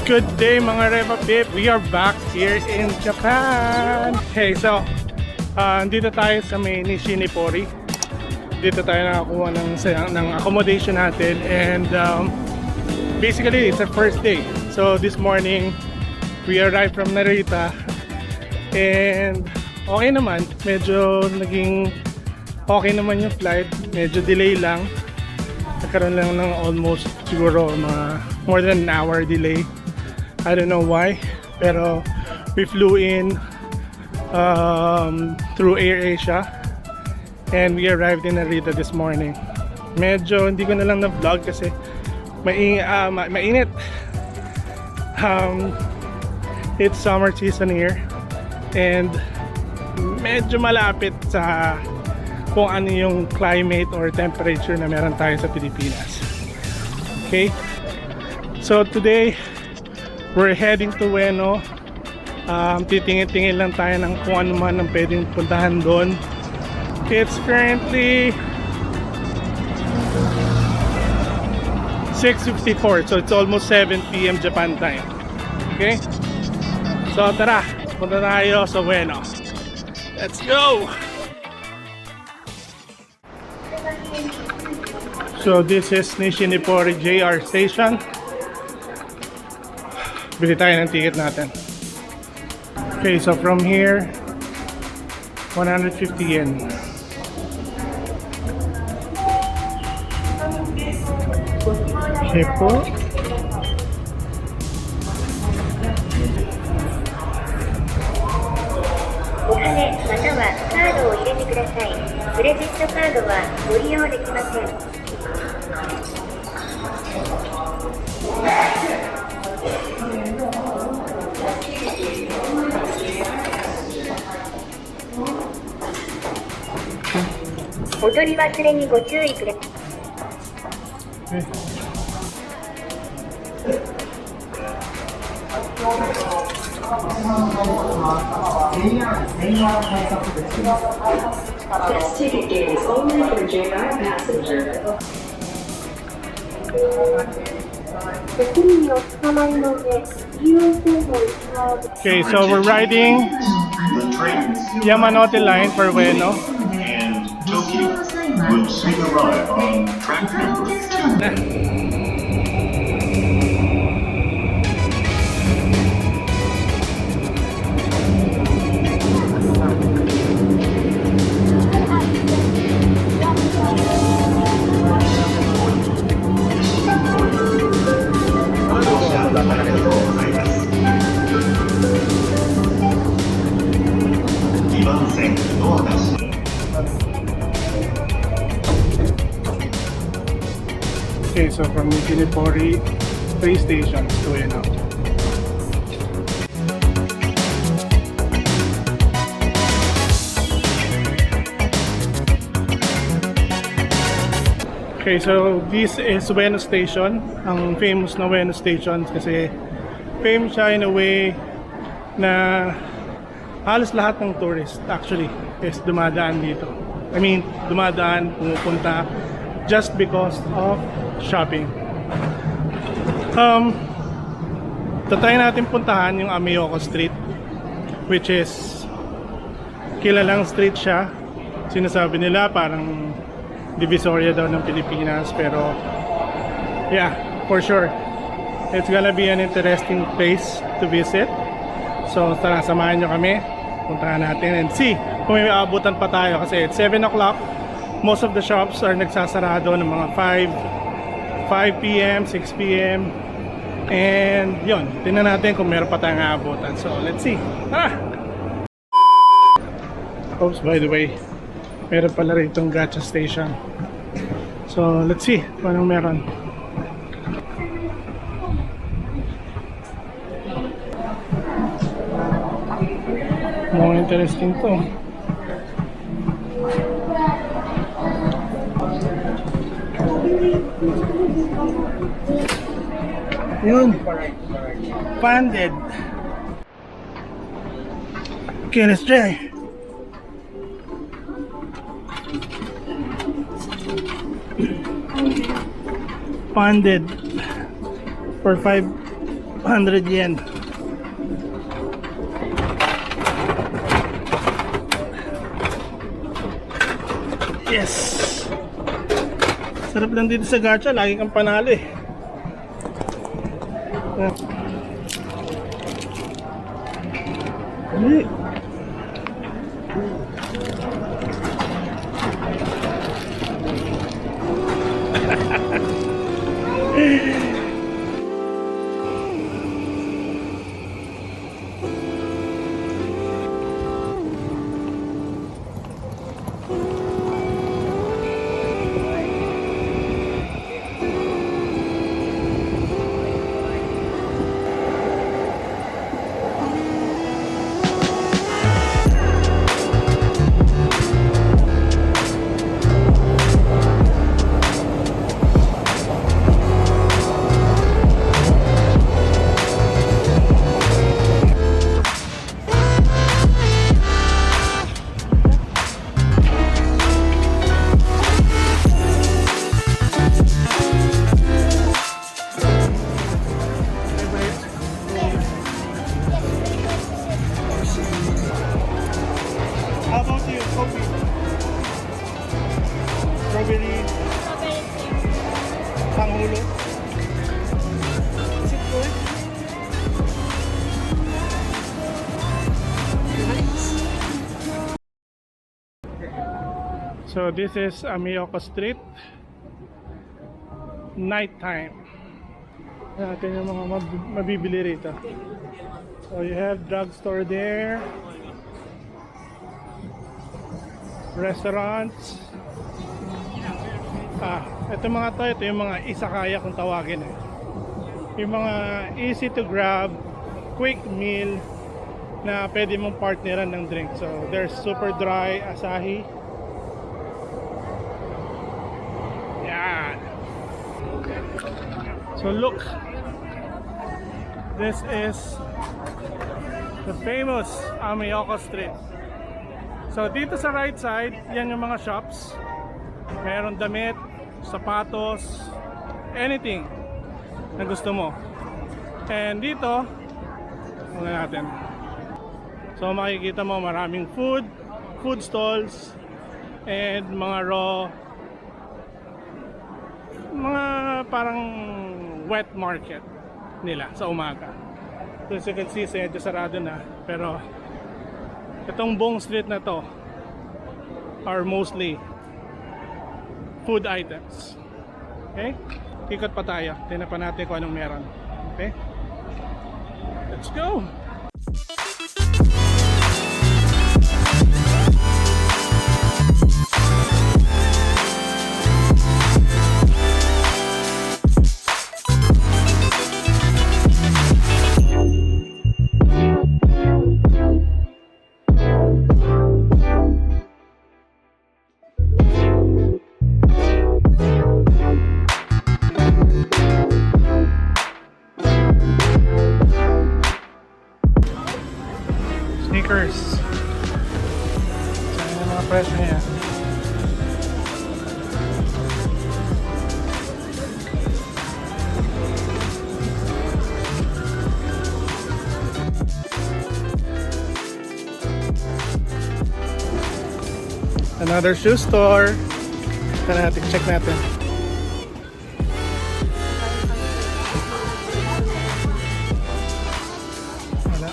Good day mga Reva Pip! We are back here in Japan! Okay, so dito tayo sa may Nishinipori. Dito tayo nakakuha ng accommodation natin, and basically it's a first day. So this morning we arrived from Narita, and okay naman, medyo naging okay naman yung flight. Medyo delay lang, nagkaroon lang ng almost siguro mga more than an hour delay. I don't know why, pero we flew in through AirAsia, and we arrived in Narita this morning. Medyo hindi ko na lang na-vlog kasi mainit. It's summer season here, and medyo malapit sa kung ano yung climate or temperature na meron tayo sa Pilipinas. Okay, so today we're heading to Ueno. Titingin-tingin lang tayo ng kung ano man ang pwedeng puntahan doon. It's currently 6:54, so it's almost 7 PM Japan time. Okay, so tara, punta tayo sa Ueno. Let's go! So this is Nishinipori JR Station. Bili tayo ng ticket natin. Okay, so from here 150 yen. Okay po. This ticket gate is only for JR passengers. Okay, so we're riding Yamanote line for Ueno. And Tokyo will soon arrive on track number 2. Okay, so from Nishinipori 3 stations to Ueno. Okay, so this is Ueno Station. Ang famous na Ueno Station kasi famous siya in a way na halos lahat ng tourist actually is dumadaan dito. I mean, dumadaan, pumupunta just because of shopping. Tatry natin puntahan yung Ameoko Street, which is kilalang street siya. Sinasabi nila parang Divisoria daw ng Pilipinas, pero yeah, for sure it's gonna be an interesting place to visit. So tara, samahan nyo kami, puntahan natin and see kung may aabutan pa tayo kasi it's 7 o'clock. Most of the shops are nagsasarado ng mga 5 PM, 6 PM, and yun, tingnan natin kung meron pa tayong aabutan. So let's see. Tara! Oops, by the way, meron pala rin itong gacha station. So let's see kung anong meron. More interesting to. Yun, funded. Okay, let's try. Funded for 5 100 yen. Yes! Sarap lang dito sa gacha, lagi kang panalo eh. Hindi. How about you, coffee? Strawberry, panghulo. Is it good? So this is Amiyoko Street. Nighttime. Natin yung mga mabibili rito. So you have drugstore there. Restaurants. Ito mga to, ito yung mga izakaya kung tawagin eh. Yung mga easy to grab, quick meal na pwede mong partneran ng drink. So there's Super Dry, Asahi. Yan. So look. This is the famous Amiyoko Street. So dito sa right side, yan yung mga shops. Meron damit, sapatos, anything na gusto mo. And dito, ano natin. So makikita mo maraming food stalls, and mga raw, mga parang wet market nila sa umaga. So as you can see, medyo sarado na. Pero itong buong street na to are mostly food items. Okay? Ikot pa tayo. Tingnan pa natin kung anong meron. Okay? Let's go! Sneakers. Saan yung mga presyo niya? Another shoe store. Check natin. Wala.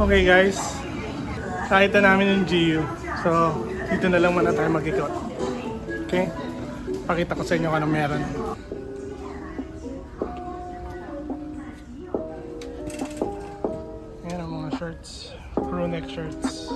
Okay guys, nakita namin yung GU. So, dito na lang muna tayo mag-ikot. Okay? Pakita ko sa inyo kung anong meron. neck shirts.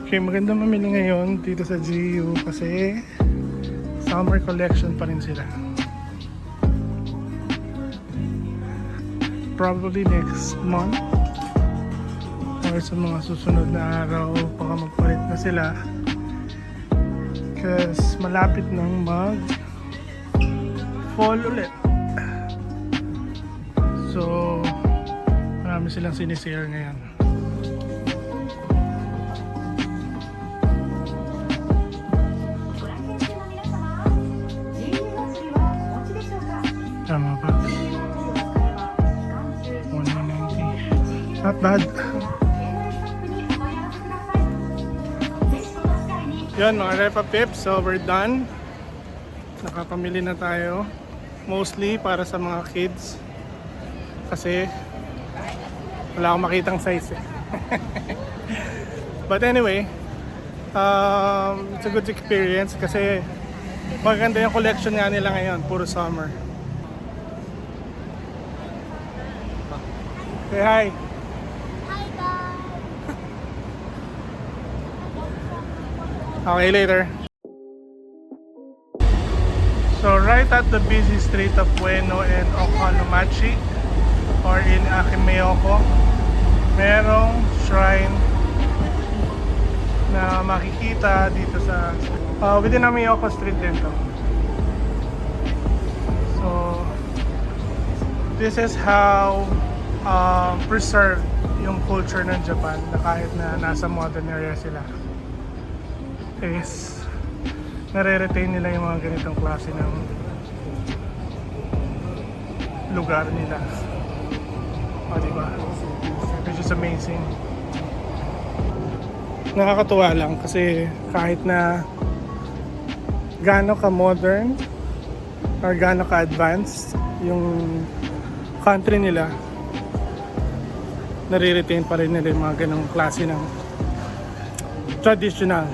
Okay, maganda mamili ngayon dito sa GU kasi summer collection pa rin sila. Probably next month or sa mga susunod na araw baka magpalit na sila kasi malapit nang mag fall ulit. So marami silang sinisare ngayon. Tama ba? 190. Not bad. Yan mga Repa Pips, so we're done. Nakapamili na tayo. Mostly para sa mga kids. Kasi wala akong makitang size eh. But anyway, it's a good experience kasi maganda yung collection nga nila ngayon, puro summer. Say hi. Hi guys! Okay, later. So right at the busy street of Bueno and Okonomachi or in Akimeoko, merong shrine na makikita dito sa within Ameoko Street din to. So this is how preserved yung culture ng Japan na kahit na nasa modern area sila is nare-retain nila yung mga ganitong klase ng lugar nila. O diba? Which is amazing. Nakakatuwa lang kasi kahit na gaano ka modern or gaano ka advanced yung country nila, nare-retain pa rin nila yung mga ganong klase ng traditional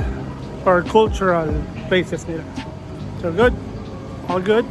or cultural places nila. So good, all good.